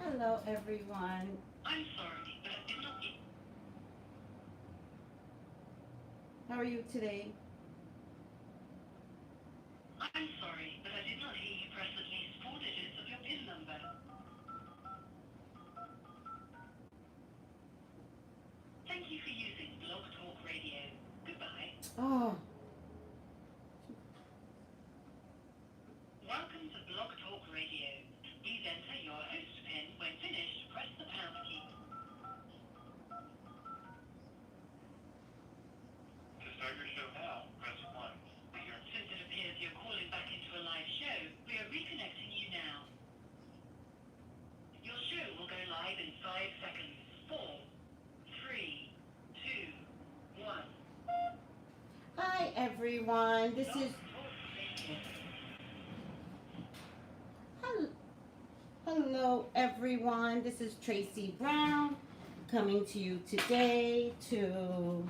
Hello, everyone. I'm sorry, but I did not. How are you today? I'm sorry, but I did not hear you press at least 4 digits of your PIN number. Thank you for using Blog Talk Radio. Goodbye. Oh, Welcome to Blog Talk Radio. Please enter your host PIN. When finished, press the pound key. To start your show now, press 1. Since it appears you're calling back into a live show, we are reconnecting you now. Your show will go live in 5 seconds. 4, 3, 2, 1. hi, everyone. This Blog is Talk Radio. hel- hello, everyone. This is Tracy Brown coming to you today to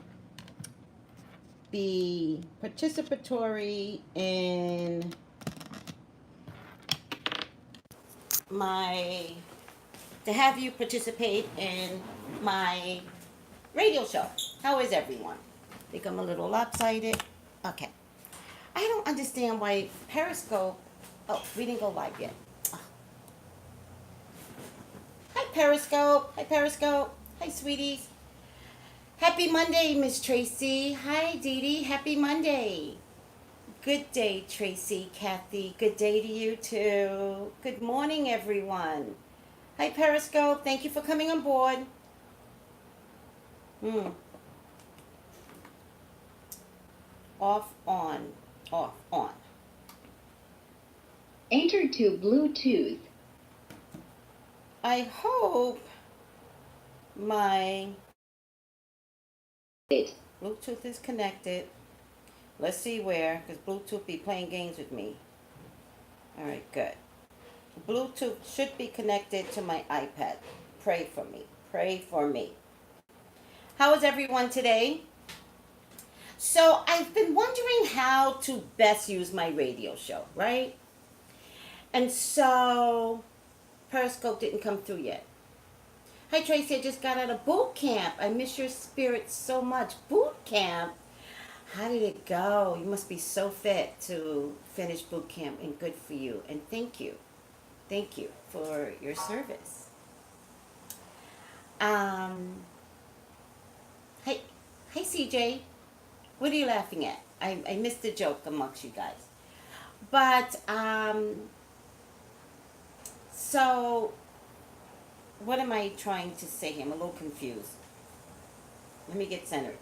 be participatory in my to have you participate in my radio show. How is everyone? Think I'm a little lopsided? Okay. I don't understand why Periscope. Oh, we didn't go live yet. Ah. Hi, Periscope. Hi, Periscope. Hi, sweeties. Happy Monday, Miss Tracy. Hi, Dee Dee. Happy Monday. Good day, Tracy, Kathy. Good day to you too. Good morning, everyone. Hi, Periscope. Thank you for coming on board. Hmm. Off, on, off, on. Enter to Bluetooth. I hope my It. Bluetooth is connected. Let's see where, because Bluetooth be playing games with me. All right, good. Bluetooth should be connected to my iPad. Pray for me. Pray for me. How is everyone today? So I've been wondering how to best use my radio show, right? And so Periscope didn't come through yet. Hi Tracy, I just got out of boot camp. I miss your spirit so much. Boot camp? How did it go? You must be so fit to finish boot camp, and good for you. And thank you. Thank you for your service. Um, hey, hey CJ, what are you laughing at? I missed the joke amongst you guys. But, so, what am I trying to say here? I'm a little confused. Let me get centered.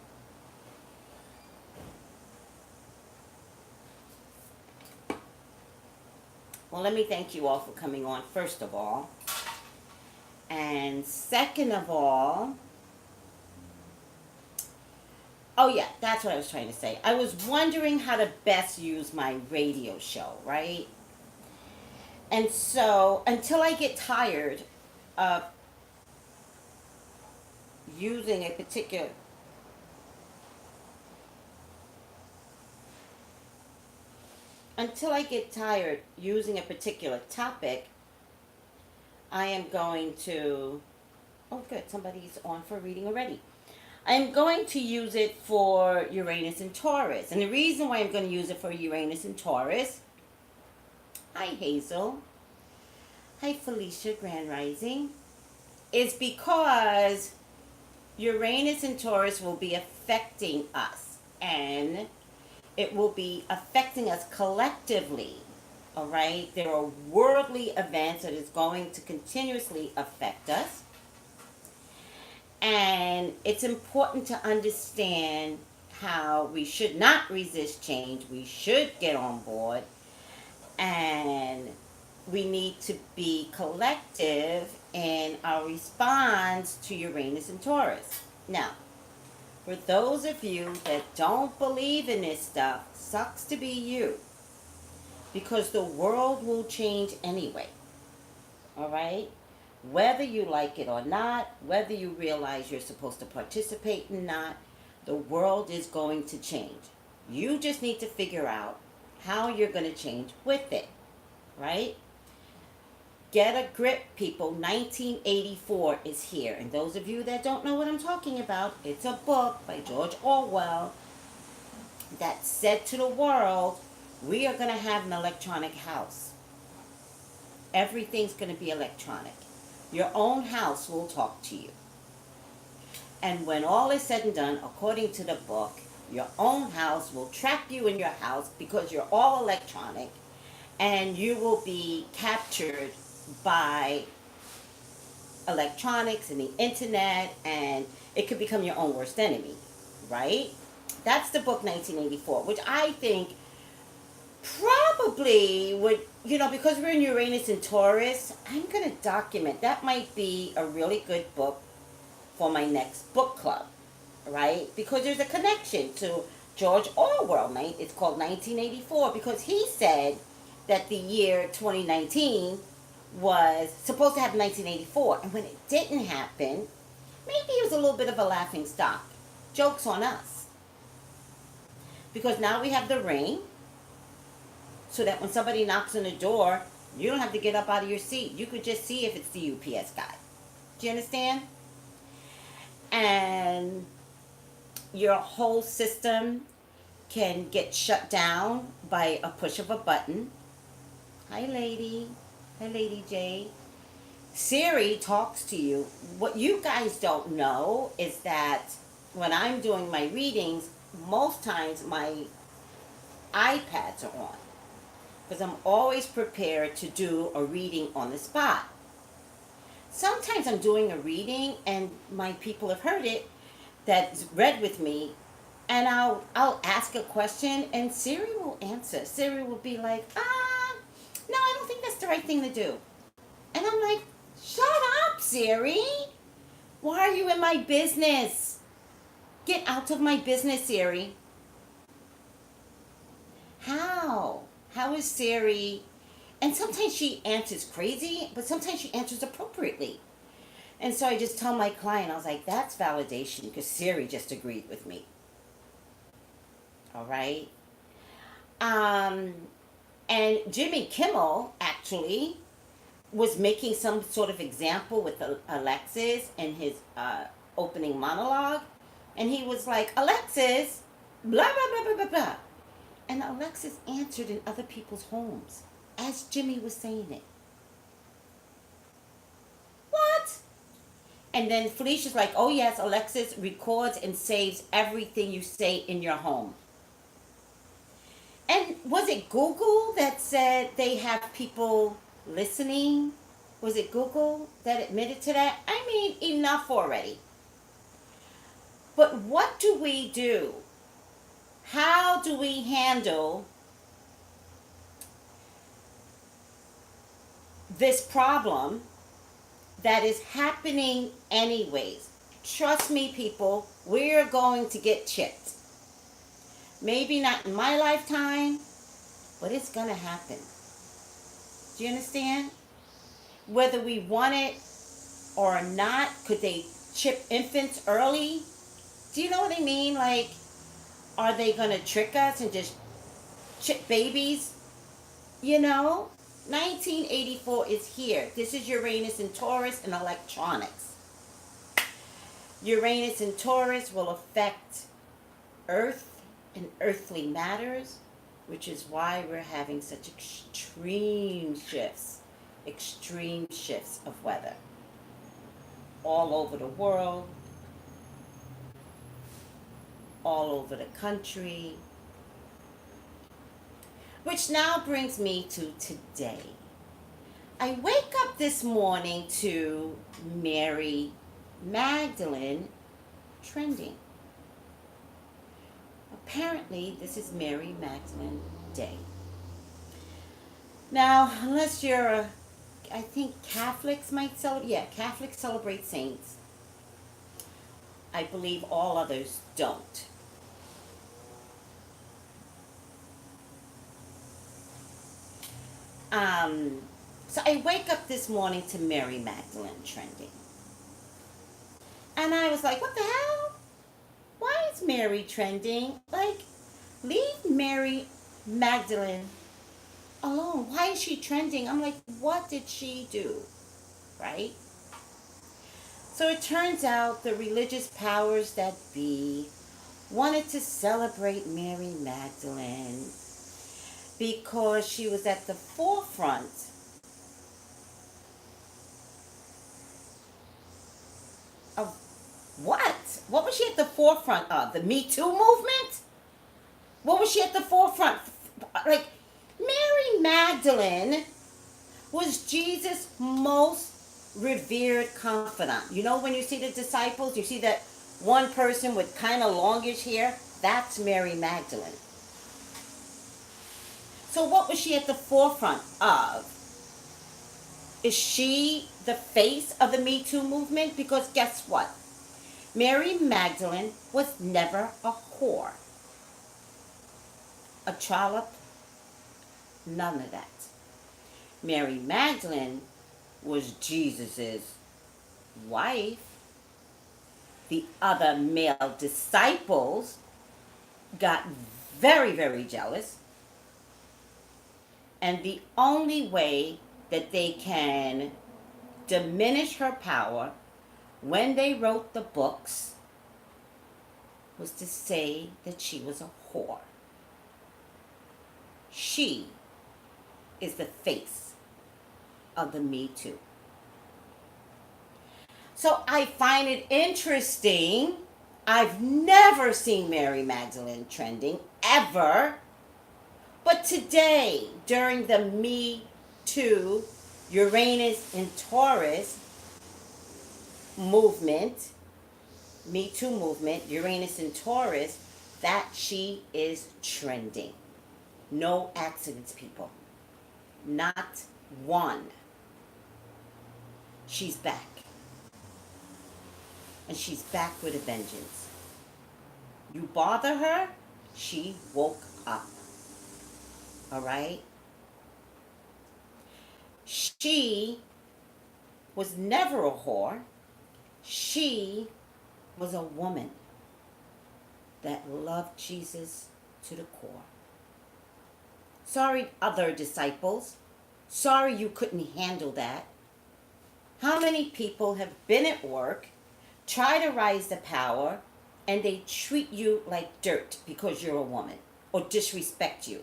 Well, let me thank you all for coming on, first of all. And second of all, oh yeah, that's what I was trying to say. I was wondering how to best use my radio show, right? And so, until I get tired of using a particular until I get tired using a particular topic, I am going to oh good, somebody's on for reading already. I'm going to use it for Uranus and Taurus. And the reason why I'm going to use it for Uranus and Taurus, hi Hazel, hi Felicia, Grand Rising, is because Uranus and Taurus will be affecting us. And it will be affecting us collectively. All right? There are worldly events that is going to continuously affect us. And it's important to understand how we should not resist change. We should get on board. And we need to be collective in our response to Uranus and Taurus. Now, for those of you that don't believe in this stuff, sucks to be you. Because the world will change anyway. All right? Whether you like it or not, whether you realize you're supposed to participate or not, the world is going to change. You just need to figure out how you're going to change with it. Right? Get a grip, people. 1984 is here. And those of you that don't know what I'm talking about, it's a book by George Orwell that said to the world, we are going to have an electronic house. Everything's going to be electronic. Your own house will talk to you. And when all is said and done, according to the book, your own house will trap you in your house because you're all electronic, and you will be captured by electronics and the internet, and it could become your own worst enemy, right? That's the book 1984, which I think probably would, because we're in Uranus and Taurus, I'm going to document. That might be a really good book for my next book club, right? Because there's a connection to George Orwell. It's called 1984 because he said that the year 2019 was supposed to happen 1984. And when it didn't happen, maybe it was a little bit of a laughing stock. Joke's on us. Because now we have the ring, so that when somebody knocks on the door, you don't have to get up out of your seat. You could just see if it's the UPS guy. Do you understand? And your whole system can get shut down by a push of a button. Hi, lady. Hi, Lady J. Siri talks to you. What you guys don't know is that when I'm doing my readings, most times my iPads are on. Because I'm always prepared to do a reading on the spot. Sometimes I'm doing a reading and my people have heard it that's read with me, and I'll ask a question and Siri will answer. Siri will be like, no, I don't think that's the right thing to do. And I'm like, shut up, Siri. Why are you in my business? Get out of my business, Siri. How? How is Siri? And sometimes she answers crazy, but sometimes she answers appropriately. And so I just tell my client, I was like, that's validation because Siri just agreed with me. All right? And Jimmy Kimmel actually was making some sort of example with Alexis in his opening monologue. And he was like, Alexis, blah, blah, blah, blah, blah, blah. And Alexis answered in other people's homes as Jimmy was saying it. What? And then Felicia's like, oh yes, Alexis records and saves everything you say in your home. And was it Google that said they have people listening? Was it Google that admitted to that? I mean, enough already. But what do we do? How do we handle this problem that is happening anyways? Trust me, people, we're going to get chipped. Maybe not in my lifetime, but it's going to happen. Do you understand? Whether we want it or not, could they chip infants early? Do you know what I mean? Like, are they going to trick us and just chip babies? 1984 is here. This is Uranus and Taurus and electronics. Uranus and Taurus will affect Earth and earthly matters, which is why we're having such extreme shifts of weather all over the world, all over the country. Which now brings me to today. I wake up this morning to Mary Magdalene trending. Apparently, this is Mary Magdalene Day. Now, unless you're I think Catholics might celebrate. Yeah, Catholics celebrate saints. I believe all others don't. So I wake up this morning to Mary Magdalene trending. And I was like, what the hell? Why is Mary trending? Like, leave Mary Magdalene alone. Why is she trending? I'm like, what did she do? Right? So it turns out the religious powers that be wanted to celebrate Mary Magdalene because she was at the forefront of what? What was she at the forefront of? The Me Too movement? What was she at the forefront? Like, Mary Magdalene was Jesus' most revered confidant. You know, when you see the disciples, you see that one person with kind of longish hair? That's Mary Magdalene. So what was she at the forefront of? Is she the face of the Me Too movement? Because guess what? Mary Magdalene was never a whore. A trollop? None of that. Mary Magdalene was Jesus's wife. The other male disciples got very, very jealous. And the only way that they can diminish her power when they wrote the books was to say that she was a whore. She is the face of the Me Too. So I find it interesting. I've never seen Mary Magdalene trending, ever. But today, during the Me Too, Uranus in Taurus movement, Me Too movement, Uranus in Taurus, that she is trending. No accidents, people. Not one. She's back. And she's back with a vengeance. You bother her, she woke up. Alright? She was never a whore. She was a woman that loved Jesus to the core. Sorry, other disciples. Sorry you couldn't handle that. How many people have been at work, try to rise to power, and they treat you like dirt because you're a woman, or disrespect you?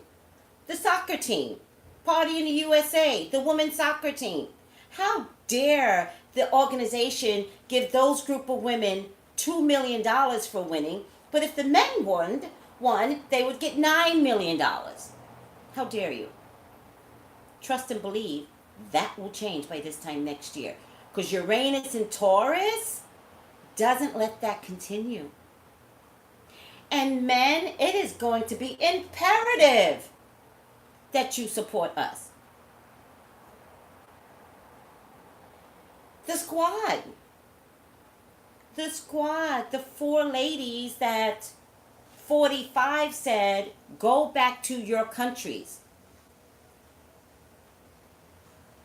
The soccer team, Party in the USA, the women's soccer team. How dare the organization give those group of women $2 million for winning, but if the men won, they would get $9 million. How dare you? Trust and believe that will change by this time next year. Because Uranus in Taurus doesn't let that continue. And men, it is going to be imperative that you support us. The squad, the four ladies that 45 said, go back to your countries.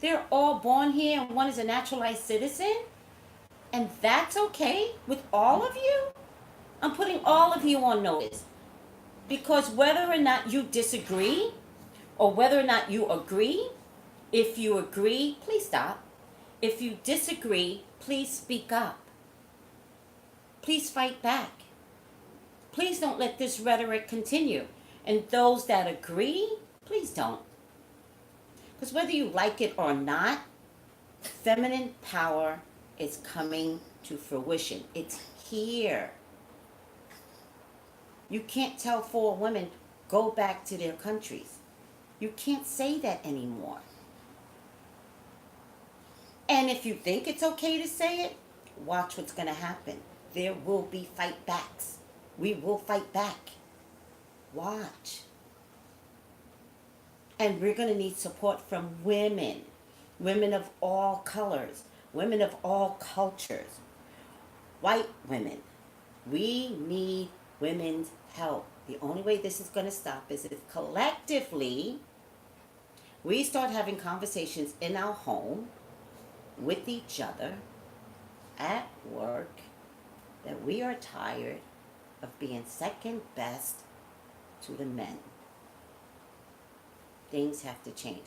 They're all born here and one is a naturalized citizen? And that's okay with all of you? I'm putting all of you on notice. Because whether or not you disagree, or whether or not you agree, if you agree, please stop. If you disagree, please speak up. Please fight back. Please don't let this rhetoric continue. And those that agree, please don't. Because whether you like it or not, feminine power is coming to fruition. It's here. You can't tell four women, go back to their countries. You can't say that anymore. And if you think it's okay to say it, watch what's going to happen. There will be fight backs. We will fight back. Watch. And we're going to need support from women. Women of all colors. Women of all cultures. White women. We need women's help. The only way this is going to stop is if collectively we start having conversations in our home with each other at work that we are tired of being second best to the men. Things have to change.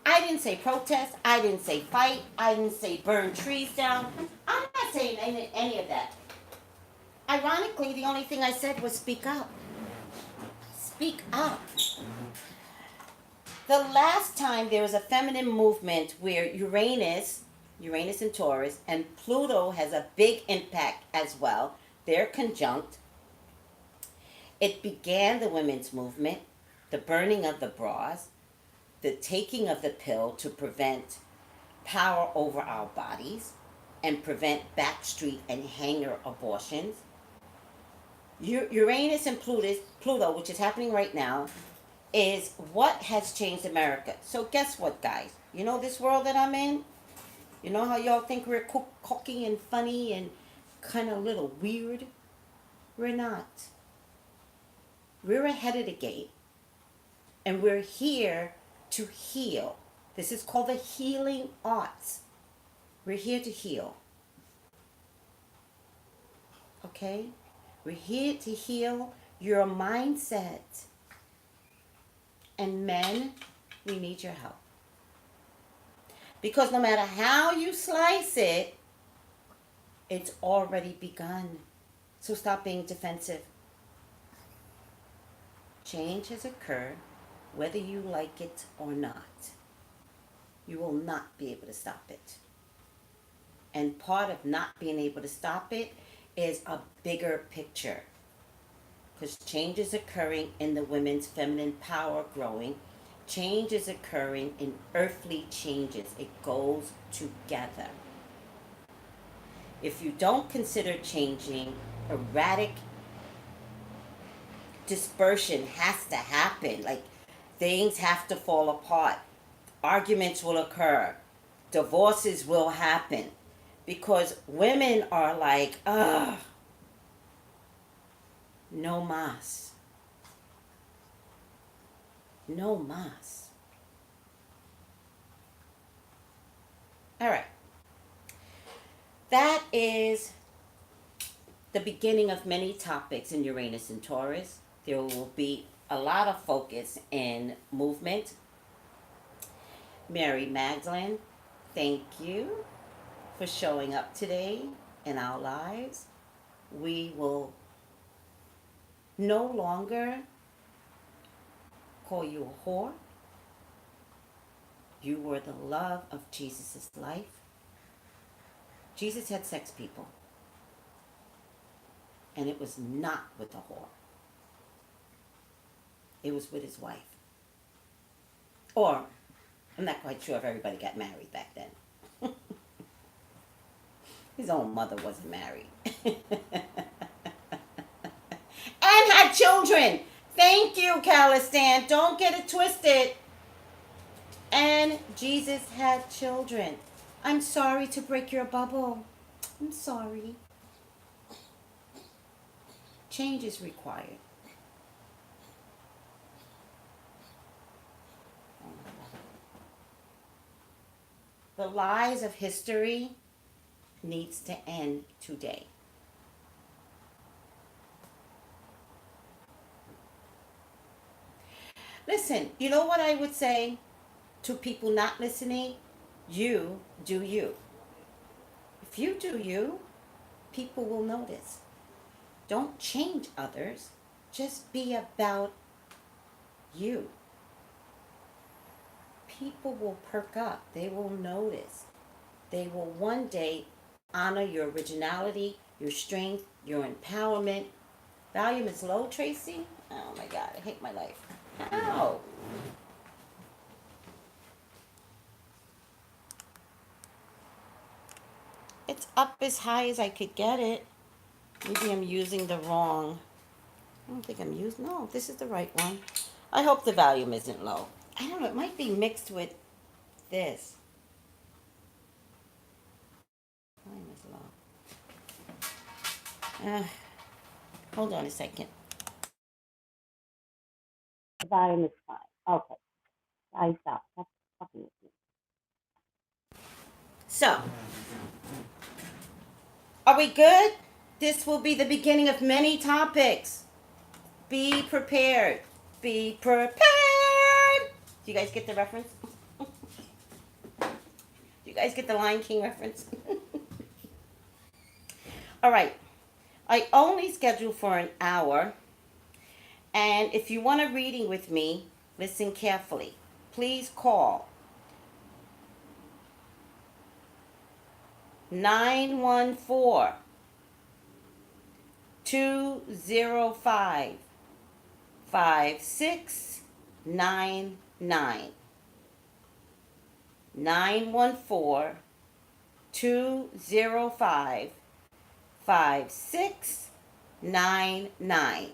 I didn't say protest. I didn't say fight. I didn't say burn trees down. I'm not saying any of that. Ironically, the only thing I said was speak up. Speak up. The last time there was a feminine movement where Uranus and Taurus, and Pluto has a big impact as well, they're conjunct. It began the women's movement, the burning of the bras, the taking of the pill to prevent power over our bodies and prevent backstreet and hanger abortions. Uranus and Pluto, which is happening right now, is what has changed America. So guess what, guys? You know this world that I'm in? You know how y'all think we're cocky and funny and kind of a little weird? We're not. We're ahead of the game. And we're here to heal. This is called the healing arts. We're here to heal. Okay? We're here to heal your mindset. And men, we need your help. Because no matter how you slice it, it's already begun. So stop being defensive. Change has occurred, whether you like it or not. You will not be able to stop it. And part of not being able to stop it is a bigger picture. Because change is occurring in the women's feminine power growing. Change is occurring in earthly changes. It goes together. If you don't consider changing, erratic dispersion has to happen. Like, things have to fall apart. Arguments will occur. Divorces will happen. Because women are like, ugh, no mas. No mas. All right. That is the beginning of many topics in Uranus and Taurus. There will be a lot of focus in movement. Mary Magdalene, thank you for showing up today in our lives. We will no longer call you a whore. You were the love of Jesus' life. Jesus had sex, people. And it was not with a whore. It was with his wife. Or, I'm not quite sure if everybody got married back then. His own mother wasn't married. And had children. Thank you, Calistan. Don't get it twisted. And Jesus had children. I'm sorry to break your bubble. I'm sorry. Change is required. The lies of history needs to end today. Listen, you know what I would say to people not listening? You do you. If you do you, people will notice. Don't change others. Just be about you. People will perk up. They will notice. They will one day honor your originality, your strength, your empowerment. Volume is low, Tracy? Oh my God, I hate my life. Ow. It's up as high as I could get it. Maybe I'm using the wrong. I don't think I'm using. No, this is the right one. I hope the volume isn't low. I don't know. It might be mixed with this. Volume is low. Hold on a second. The volume is fine. Okay. I stop. That's fucking with me. So, are we good? This will be the beginning of many topics. Be prepared. Be prepared. Do you guys get the reference? Do you guys get the Lion King reference? All right. I only schedule for an hour. And if you want a reading with me, listen carefully. Please call 914 205 5699. 914 205 5699.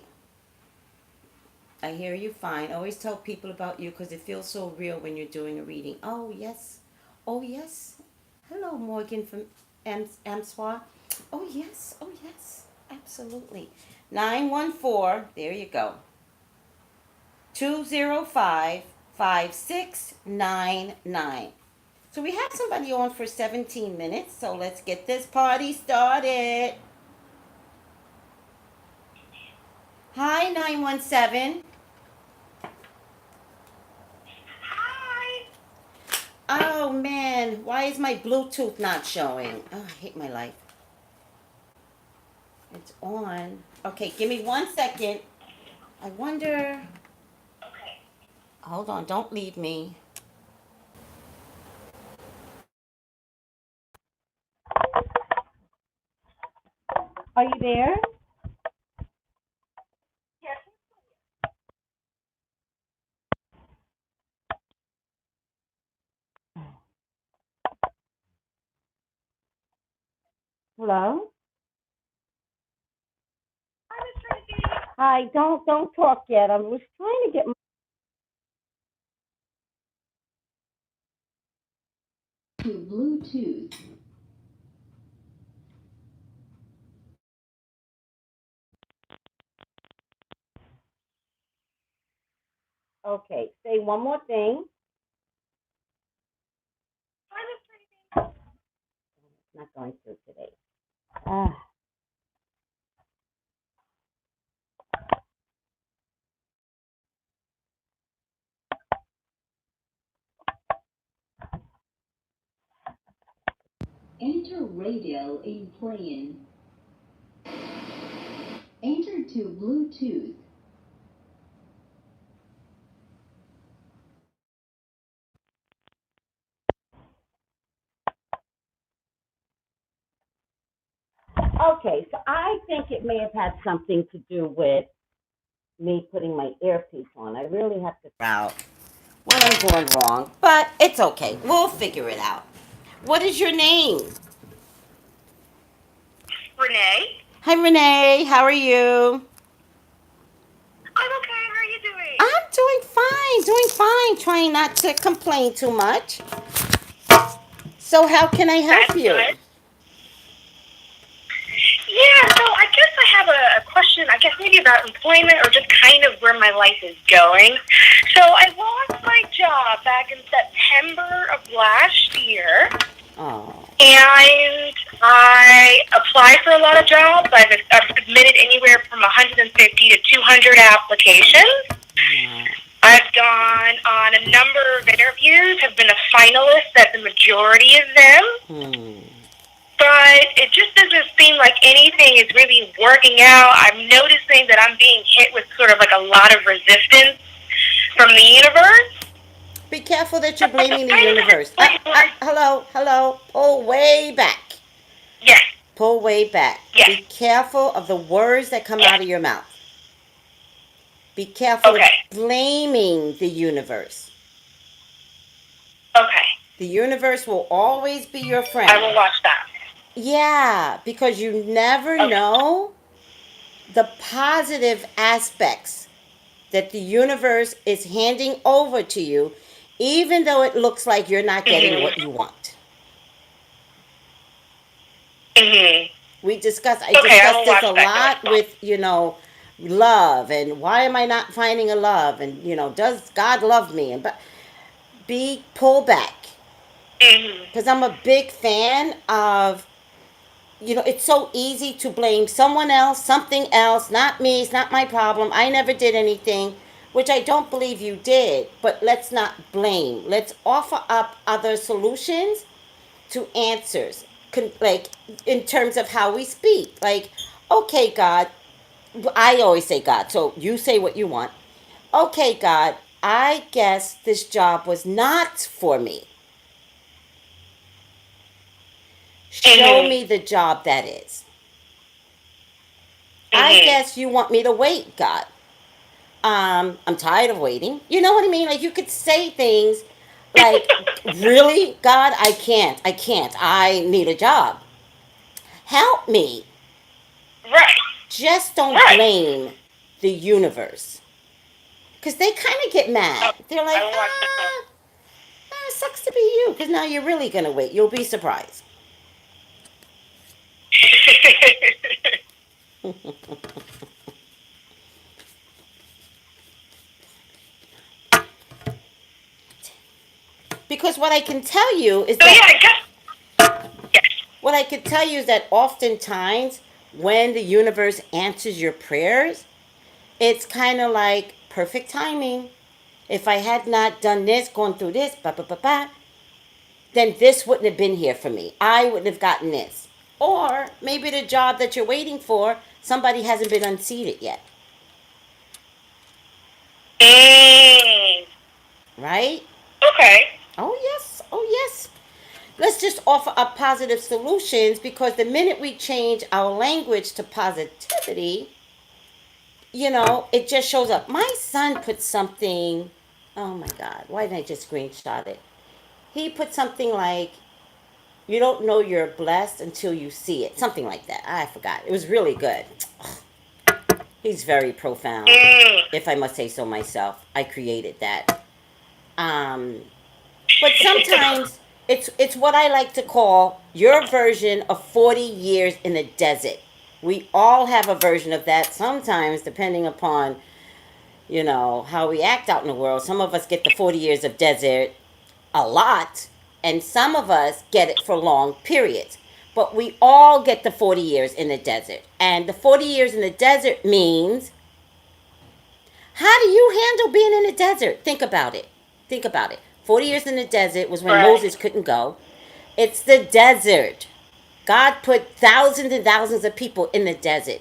I hear you fine. Always tell people about you because it feels so real when you're doing a reading. Oh, yes. Oh, yes. Hello, Morgan from Amswa. Oh, yes. Oh, yes. Absolutely. 914, there you go. 205 5699. So we have somebody on for 17 minutes, so let's get this party started. Hi, 917. Hi. Oh man, why is my Bluetooth not showing? Oh, I hate my life. It's on. Okay, give me 1 second. I wonder. Okay. Hold on, don't leave me. Are you there? Yes. Hello? Hi, Miss Tracy. Hi, don't talk yet. I was trying to get To Bluetooth. Okay, say one more thing. Hi, Miss Tracy. It's not going through today. Ah. Enter radio in playing. Enter to Bluetooth. Okay, so I think it may have had something to do with me putting my earpiece on. I really have to figure out what I'm doing wrong, but it's okay. We'll figure it out. What is your name? Renee. Hi, Renee. How are you? I'm okay. How are you doing? I'm doing fine, trying not to complain too much. So, how can I help That's you? good. Yeah, so I guess I have a question, I guess maybe about employment or just kind of where my life is going. So I lost my job back in September of last year, Oh, and I applied for a lot of jobs. I've submitted anywhere from 150 to 200 applications. I've gone on a number of interviews, have been a finalist at the majority of them. But it just doesn't seem like anything is really working out. I'm noticing that I'm being hit with sort of like a lot of resistance from the universe. be careful that you're blaming the universe. Hello. Pull way back. Yes. Pull way back. Yes. Be careful of the words that come out of your mouth. Be careful Okay. of blaming the universe. Okay. The universe will always be your friend. I will watch that. Yeah, because you never know the positive aspects that the universe is handing over to you, even though it looks like you're not getting what you want. Mhm. I discussed will this watch a that. lot with, love and why am I not finding a love and, does God love me? And but pull back. Mhm. Because I'm a big fan of, it's so easy to blame someone else, something else, not me, it's not my problem, I never did anything. which I don't believe you did, but let's not blame. Let's offer up other solutions to answers, like in terms of how we speak. Like, okay, God, I always say God, so you say what you want. Okay, God, I guess this job was not for me. Show Mhm. me the job that is. I Mhm. guess you want me to wait, God. I'm tired of waiting. You know what I mean? Like you could say things like, really, God, I can't. I can't. I need a job. Help me. Right. Just don't Right. blame the universe. Because they kind of get Oh, mad. They're like, I want to. sucks to be you. Because now you're really going to wait. You'll be surprised. Because what I can tell you is So yeah, that I guess yes. what I can tell you is that oftentimes when the universe answers your prayers, it's kind of like perfect timing. If I had not done this, gone through this, then this wouldn't have been here for me. I wouldn't have gotten this. Or maybe the job that you're waiting for, somebody hasn't been unseated yet. Mm. Right? Okay. Oh, yes. Oh, yes. Let's just offer up positive solutions because the minute we change our language to positivity, it just shows up. My son put something, oh my God, why didn't I just screenshot it? He put something like, you don't know you're blessed until you see it. Something like that. I forgot. It was really good. He's very profound, Mm. if I must say so myself. I created that. Um, but sometimes it's what I like to call your version of 40 years in the desert. We all have a version of that sometimes, depending upon how we act out in the world. Some of us get the 40 years of desert a lot, and some of us get it for long periods. But we all get the 40 years in the desert. And the 40 years in the desert means, how do you handle being in the desert? Think about it. Think about it. 40 years in the desert was when Right. Moses couldn't go. It's the desert. God put thousands and thousands of people in the desert.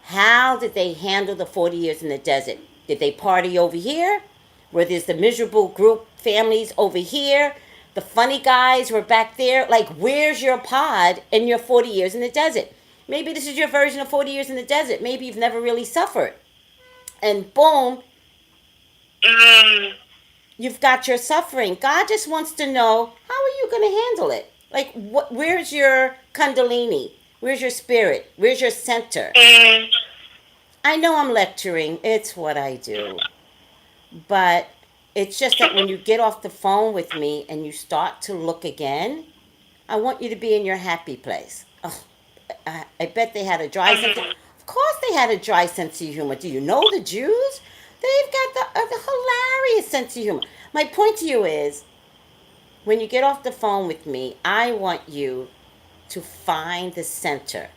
How did they handle the 40 years in the desert? Did they party over here? Where there's the miserable group families over here? The funny guys were back there? Like, where's your pod in your 40 years in the desert? Maybe this is your version of 40 years in the desert. Maybe you've never really suffered. And boom, Mm. you've got your suffering. God just wants to know, how are you going to handle it? Like, where's your kundalini? Where's your spirit? Where's your center? Mm. I know I'm lecturing. It's what I do. But it's just that when you get off the phone with me and you start to look again, I want you to be in your happy place. Oh, I bet they had a dry sense of, Mhm. of course they had a dry sense of humor. Do you know the Jews? They've got the hilarious sense of humor. My point to you is, when you get off the phone with me, I want you to find the center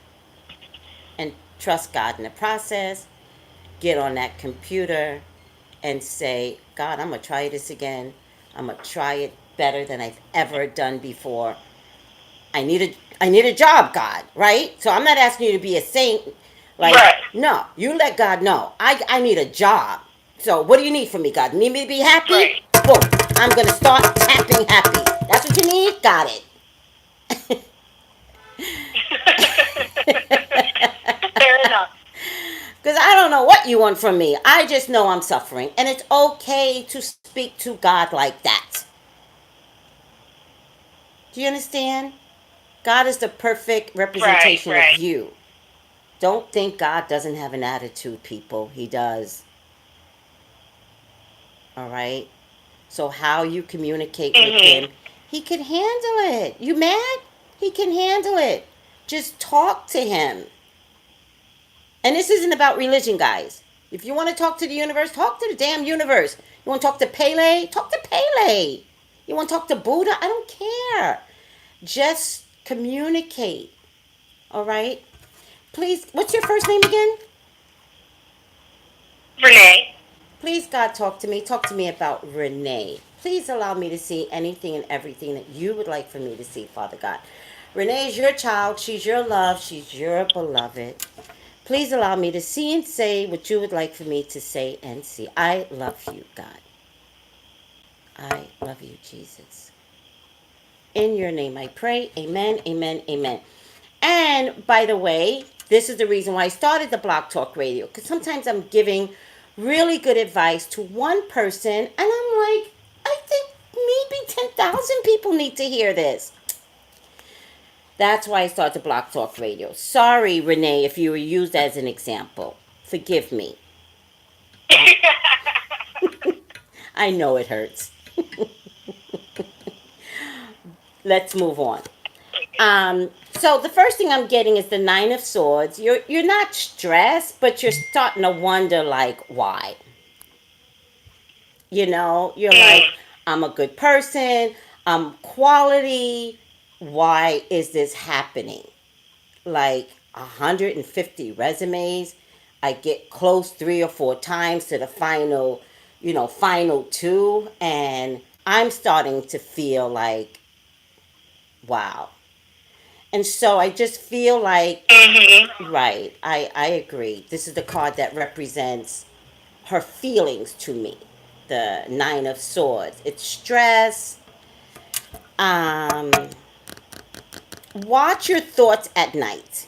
and trust God in the process. Get on that computer and say, God, I'm going to try this again. I'm going to try it better than I've ever done before. I need a job, God, right? So I'm not asking you to be a saint. Like, Right. no, you let God know. I need a job. So what do you need from me, God? You need me to be happy? Right. Boom. I'm going to start tapping happy. That's what you need? Got it. Fair enough. Because I don't know what you want from me. I just know I'm suffering. And it's okay to speak to God like that. Do you understand? God is the perfect Right. representation of Right. you. Don't think God doesn't have an attitude, people. He does. All right? So, how you communicate with Mhm. Him, He can handle it. You mad? He can handle it. Just talk to Him. And this isn't about religion, guys. If you want to talk to the universe, talk to the damn universe. You want to talk to Pele? Talk to Pele. You want to talk to Buddha? I don't care. Just communicate. All right? Please, what's your first name again? Renee. Please, God, talk to me. Talk to me about Renee. Please allow me to see anything and everything that you would like for me to see, Father God. Renee is your child. She's your love. She's your beloved. Please allow me to see and say what you would like for me to say and see. I love you, God. I love you, Jesus. In your name I pray. Amen, amen, amen. And by the way, this is the reason why I started the Blog Talk Radio. Because sometimes I'm giving really good advice to one person, and I'm like, I think maybe 10,000 people need to hear this. That's why I started the Blog Talk Radio. Sorry, Renee, if you were used as an example. Forgive me. I know it hurts. Let's move on. So the first thing I'm getting is the Nine of Swords. You're not stressed, but you're starting to wonder like why. You know, you're like, I'm a good person, I'm quality. Why is this happening? Like 150 resumes. I get close 3 or 4 times to the final two, and I'm starting to feel like, wow. And so I just feel like, right, I agree. This is the card that represents her feelings to me. The Nine of Swords. It's stress. Um, Watch your thoughts at night.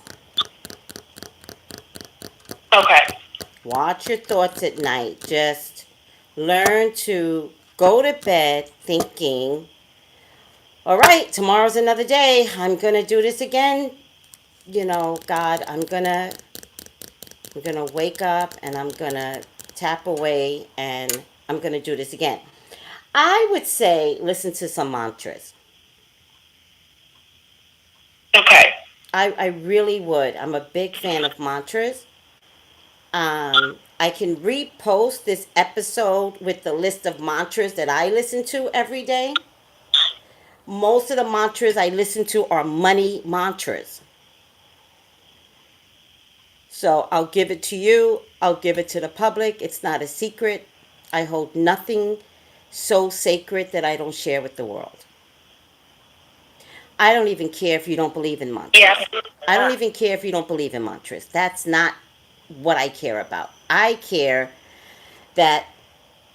Okay. Watch your thoughts at night. Just learn to go to bed thinking, all right, tomorrow's another day. I'm going to do this again. You know, God, I'm gonna wake up and I'm gonna tap away and I'm gonna do this again. I would say listen to some mantras. Okay. I really would. I'm a big fan of mantras. I can repost this episode with the list of mantras that I listen to every day. Most of the mantras I listen to are money mantras. So I'll give it to you. I'll give it to the public. It's not a secret. I hold nothing so sacred that I don't share with the world. I don't even care if you don't believe in mantras. Yes. I don't even care if you don't believe in mantras. That's not what I care about. I care that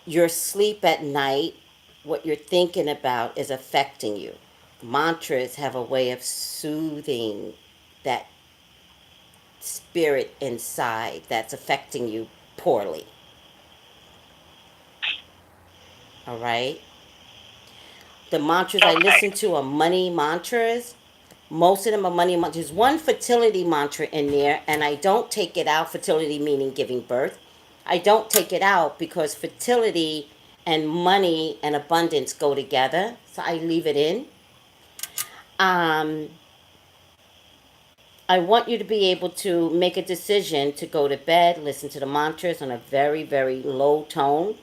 your sleep at night, what you're thinking about, is affecting you. Mantras have a way of soothing that spirit inside that's affecting you poorly. All right? The mantras I listen to are money mantras. Most of them are money mantras. There's one fertility mantra in there, and I don't take it out. Fertility meaning giving birth. I don't take it out because fertility and money and abundance go together. So I leave it in. Um, I want you to be able to make a decision to go to bed, listen to the mantras on a very, very low tone.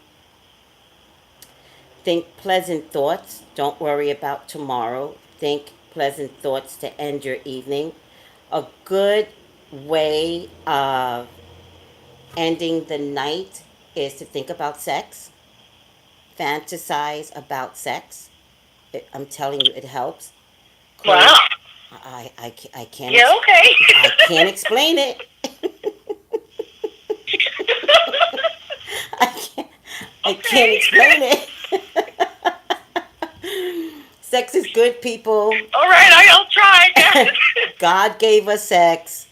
Think pleasant thoughts. Don't worry about tomorrow. Think pleasant thoughts to end your evening. A good way of ending the night is to think about sex. Fantasize about sex. I'm telling you, it helps. Wow. I can't. Yeah. Okay. I can't explain it. I can't. I can't explain it. Sex is good, people. All right, I'll try. God gave us sex.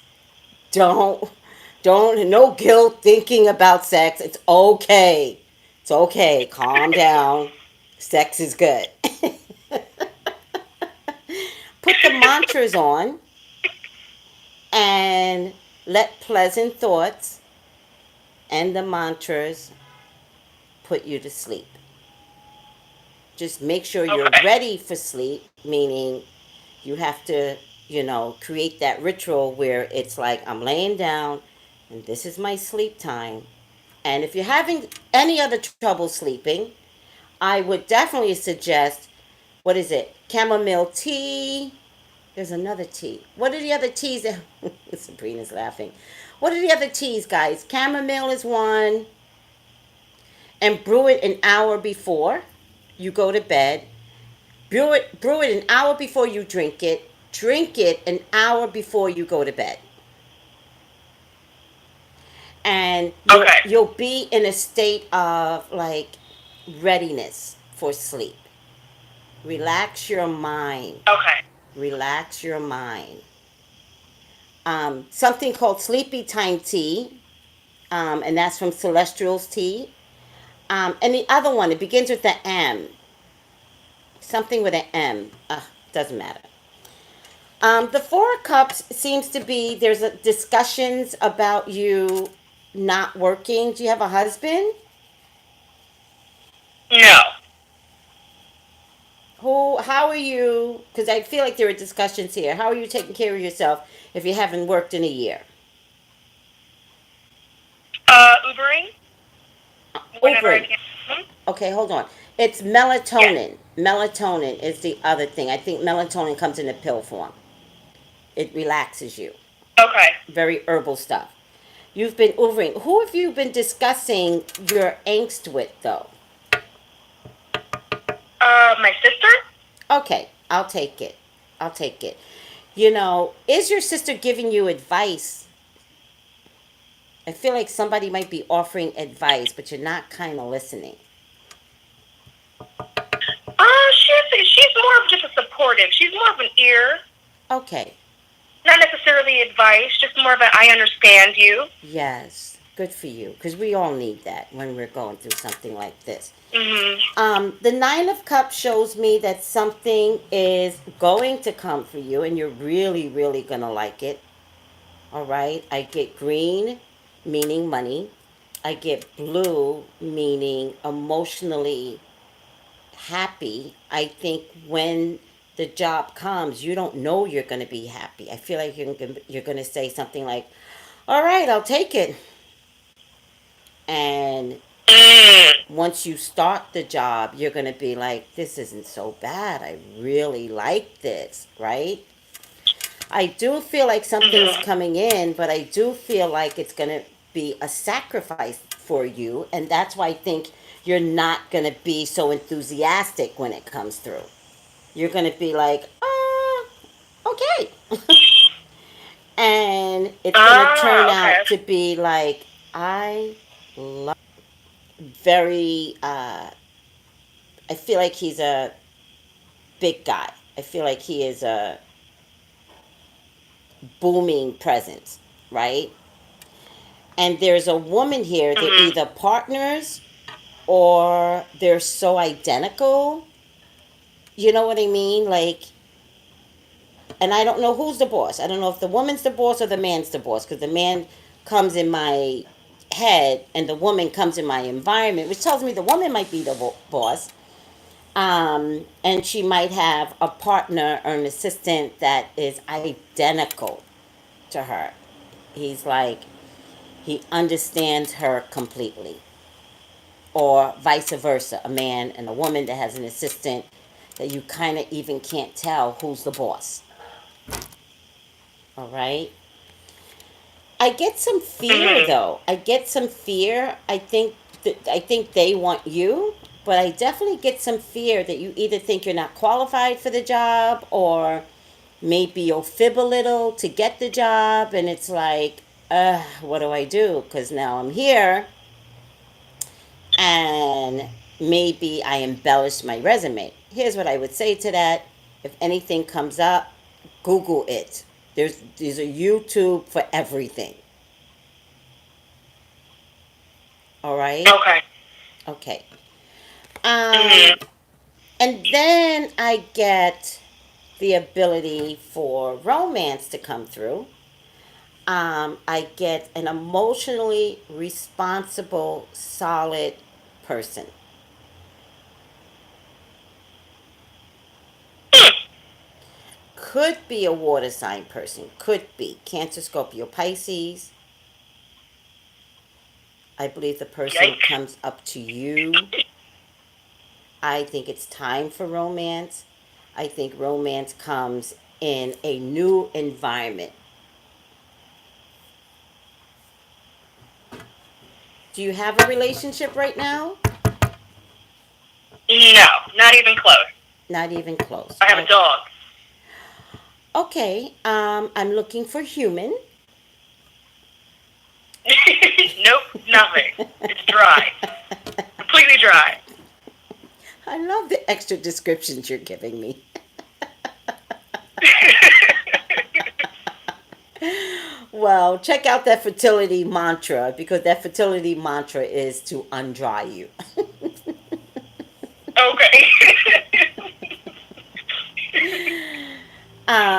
Don't, no guilt thinking about sex. It's okay. It's okay. Calm down. Sex is good. Put the mantras on and let pleasant thoughts and the mantras put you to sleep. Just make sure you're ready for sleep, meaning you have to, create that ritual where it's like I'm laying down and this is my sleep time. And if you're having any other trouble sleeping, I would definitely suggest, what is it? Chamomile tea. There's another tea. What are the other teas that Sabrina's laughing. What are the other teas, guys? Chamomile is one. and brew it an hour before you go to bed. Brew it an hour before you drink it. Drink it an hour before you go to bed. And Okay. you'll be in a state of like readiness for sleep. Relax your mind. Okay. Relax your mind. Something called sleepy time tea, and that's from Celestial's Tea. And the other one, it begins with the M. Something with an M. Doesn't matter. The Four of Cups seems to be, there's discussions about you not working. Do you have a husband? No. How are you, because I feel like there are discussions here. How are you taking care of yourself if you haven't worked in a year? Ubering. Whenever I Ubering. can. Okay, hold on. It's melatonin. Melatonin is the other thing. I think melatonin comes in a pill form. It relaxes you. Okay. Very herbal stuff. You've been Ubering. Who have you been discussing your angst with, though? My sister? Okay, I'll take it. I'll take it. You know, is your sister giving you advice? I feel like somebody might be offering advice, but you're not kind of listening. She's more of just a supportive. She's more of an ear. Okay. Not necessarily advice, just more of a I understand you. Yes. Good for you. Because we all need that when we're going through something like this. Mm-hmm. The Nine of Cups shows me that something is going to come for you and you're really, really going to like it. All right. I get green, meaning money. I get blue, meaning emotionally happy. I think when the job comes, you don't know you're going to be happy. I feel like you're going to say something like, all right, I'll take it. And once you start the job, you're going to be like, this isn't so bad. I really like this, right? I do feel like something's coming in, but I do feel like it's going to be a sacrifice for you. And that's why I think you're not going to be so enthusiastic when it comes through. You're going to be like, okay. And it's going to turn out to be like, I love very, I feel like he's a big guy. I feel like he is a booming presence, right? And there's a woman here, they're either partners or they're so identical. You know what I mean? Like, and I don't know who's the boss. I don't know if the woman's the boss or the man's the boss, because the man comes in my head and the woman comes in my environment, which tells me the woman might be the boss. And she might have a partner or an assistant that is identical to her. He's like, he understands her completely. Or vice versa, a man and a woman that has an assistant that you kind of even can't tell who's the boss. All right? I get some fear though. I get some fear. I think they want you, but I definitely get some fear that you either think you're not qualified for the job or maybe you'll fib a little to get the job and it's like, what do I do? Because now I'm here and maybe I embellished my resume. Here's what I would say to that. If anything comes up, Google it. There's a YouTube for everything. All right? Okay. Okay. And then I get the ability for romance to come through. I get an emotionally responsible, solid person. Could be a water sign person. Could be Cancer, Scorpio, Pisces. I believe the person comes up to you. I think it's time for romance. I think romance comes in a new environment. Do you have a relationship right now? No, not even close. Not even close. I have a Oh, dog. okay. I'm looking for human. Nope, nothing. It's dry. Completely dry. I love the extra descriptions you're giving me. Well, check out that fertility mantra because that fertility mantra is to undry you. Okay.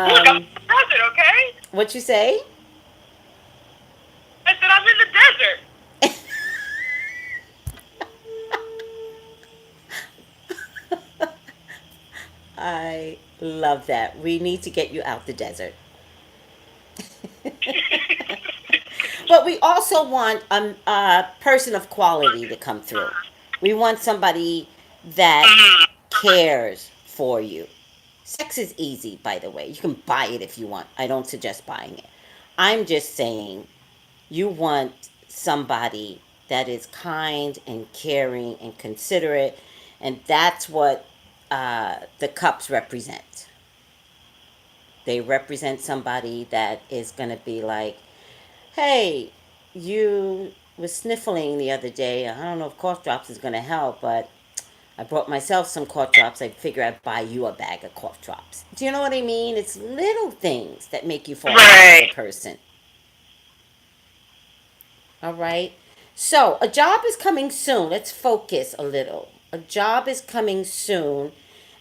Look, I'm in um, the desert, okay? what you say? I said I'm in the desert. I love that. We need to get you out the desert. But we also want a person of quality to come through. We want somebody that cares for you. Sex is easy, by the way. You can buy it if you want. I don't suggest buying it. I'm just saying you want somebody that is kind and caring and considerate, and that's what the cups represent. They represent somebody that is going to be like, hey, you was sniffling the other day. I don't know if cough drops is going to help, but I brought myself some cough drops. I figure I'd buy you a bag of cough drops. Do you know what I mean? It's little things that make you fall in love with a Right. person. All right. So, a job is coming soon. Let's focus a little. A job is coming soon,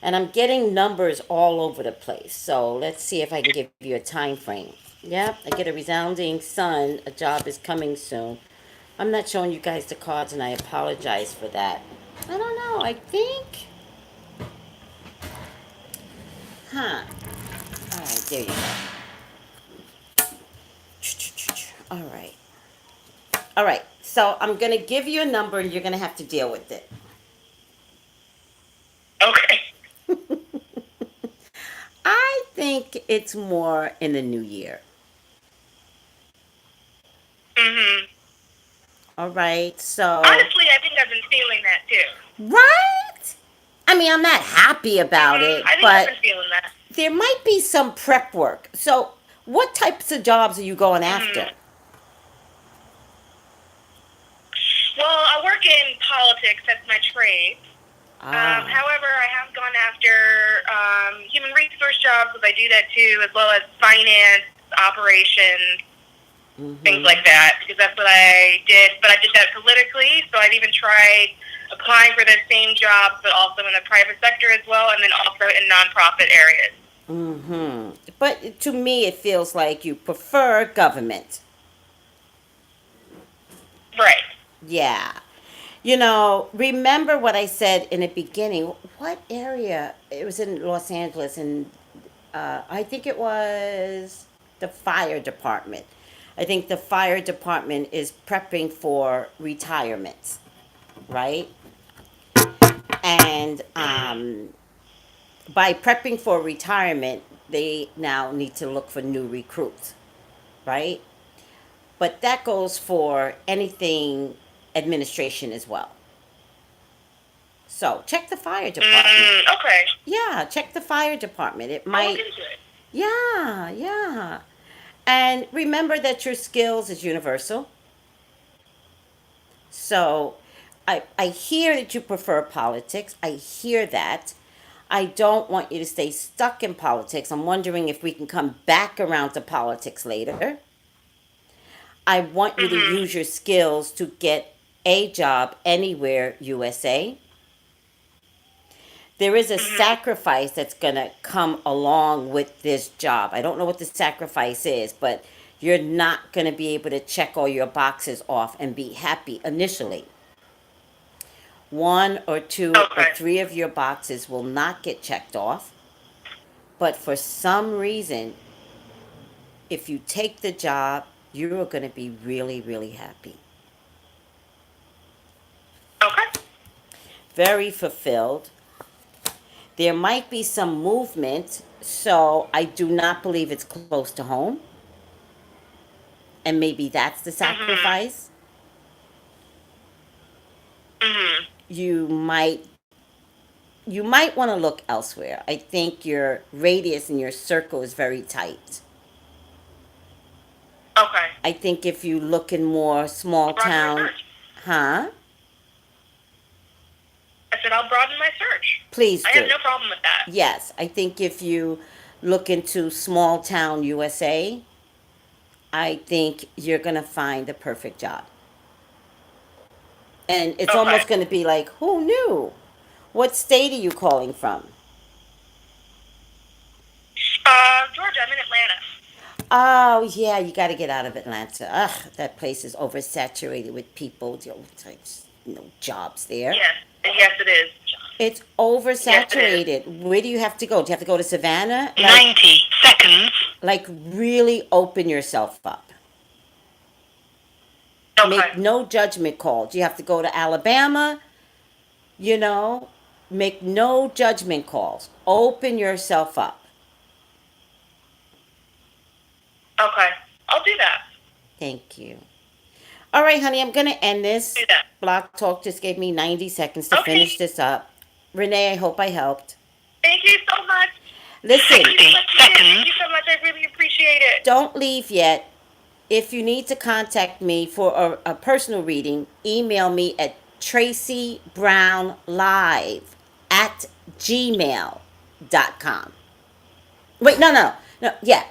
and I'm getting numbers all over the place. So, let's see if I can give you a time frame. Yep, I get a resounding sun. A job is coming soon. I'm not showing you guys the cards, and I apologize for that. I don't know. I think. Huh. All right, there you go. All right. All right. So, I'm going to give you a number, and you're going to have to deal with it. Okay. I think it's more in the new year. Mhm. All right. So, Honestly, I think I've been feeling that too. right? I mean, I'm not happy about it, I think I've but been feeling that. there might be some prep work. So, what types of jobs are you going after? Mhm. Well, I work in politics. That's my trade. Ah. However, I have gone after human resource jobs, because I do that too, as well as finance, operations, things Mm-hmm. like that, because that's what I did. But I did that politically, so I've even tried applying for the same jobs, but also in the private sector as well, and then also in nonprofit areas. Mm-hmm. But to me, it feels like you prefer government. Right. Yeah. You know, remember what I said in the beginning. What area? It was in Los Angeles, and I think it was the fire department. I think the fire department is prepping for retirement, right? And by prepping for retirement, they now need to look for new recruits, right? But that goes for anything administration as well. So check the fire department. Okay. Yeah, check the fire department. It I'll look might, into it. yeah, yeah. And remember that your skills is universal. So I hear that you prefer politics. I hear that. I don't want you to stay stuck in politics. I'm wondering if we can come back around to politics later. I want you to Mhm. use your skills to get a job anywhere USA. There is a Mhm. sacrifice that's going to come along with this job. I don't know what the sacrifice is, but you're not going to be able to check all your boxes off and be happy initially. One or two or Okay. three of your boxes will not get checked off, but for some reason, if you take the job, you're going to be really, really happy. Okay. Very fulfilled. There might be some movement, so I do not believe it's close to home, and maybe that's the Mhm. sacrifice. Mhm. You might you might want to look elsewhere. I think your radius and your circle is very tight. Okay. I think if you look in more small I'll broaden my town, search. huh? I said I'll broaden my search. Please I have do. no problem with that. Yes, I think if you look into small town USA, I think you're going to find the perfect job. And it's Okay. almost going to be like, who knew? What state are you calling from? Georgia, I'm in Atlanta. Oh, yeah, you got to get out of Atlanta. Ugh, that place is oversaturated with people. There's no jobs there. Yes. Yes, it is. It's Yes, it is. oversaturated. Where do you have to go? Do you have to go to Savannah? 90 seconds. Like really open yourself up. Okay. Make no judgment calls. You have to go to Alabama, you know, make no judgment calls. Open yourself up. Okay. I'll do that. Thank you. All right, honey, I'm going to end this. Do that. Block Talk just gave me 90 seconds to Okay. finish this up. Renee, I hope I helped. Thank you so much. Listen, 60 seconds. Thank you so much. I really appreciate it. don't leave yet. If you need to contact me for a personal reading, email me at tracybrownlive@gmail.com. Wait, no. Yeah,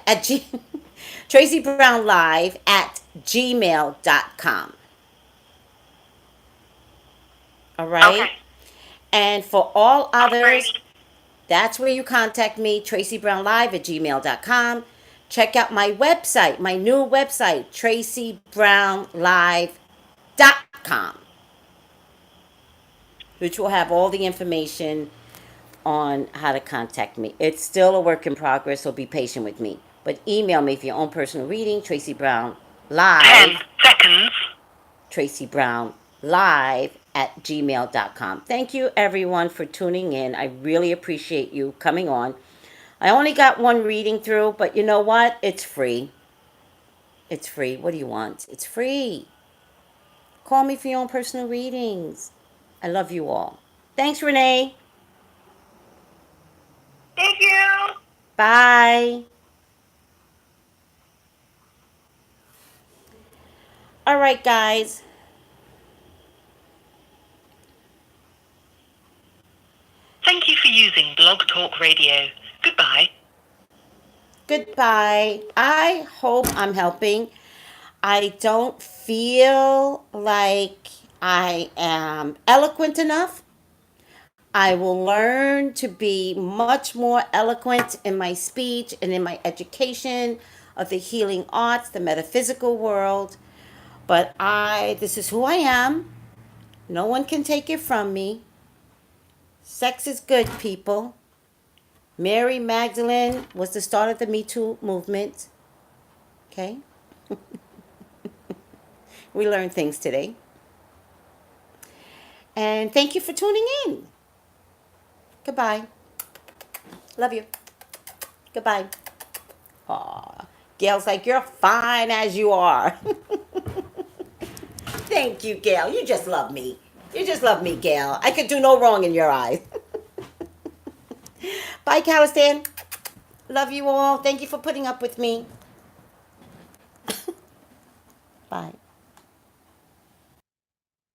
tracybrownlive@gmail.com. All right? Okay. And for all others, Alrighty. that's where you contact me, tracybrownlive@gmail.com. Check out my website, my new website, tracybrownlive.com, which will have all the information on how to contact me. It's still a work in progress, so be patient with me. But email me for your own personal reading, Tracy Brown 10 Live, seconds. Tracy Brown Live at gmail.com. Thank you, everyone, for tuning in. I really appreciate you coming on. I only got one reading through, but you know what? It's free. It's free. What do you want? It's free. Call me for your own personal readings. I love you all. Thanks, Renee. Thank you. Bye. All right, guys. Thank you for using Blog Talk Radio. Goodbye. Goodbye. I hope I'm helping. I don't feel like I am eloquent enough. I will learn to be much more eloquent in my speech and in my education of the healing arts, the metaphysical world. But this is who I am. No one can take it from me. Sex is good, people. Mary Magdalene was the start of the Me Too movement. Okay? We learned things today. And thank you for tuning in. Goodbye. Love you. Goodbye. Aw. Gail's like, you're fine as you are. Thank you, Gail. You just love me. You just love me, Gail. I could do no wrong in your eyes. Bye, Calistan. Love you all. Thank you for putting up with me. Bye.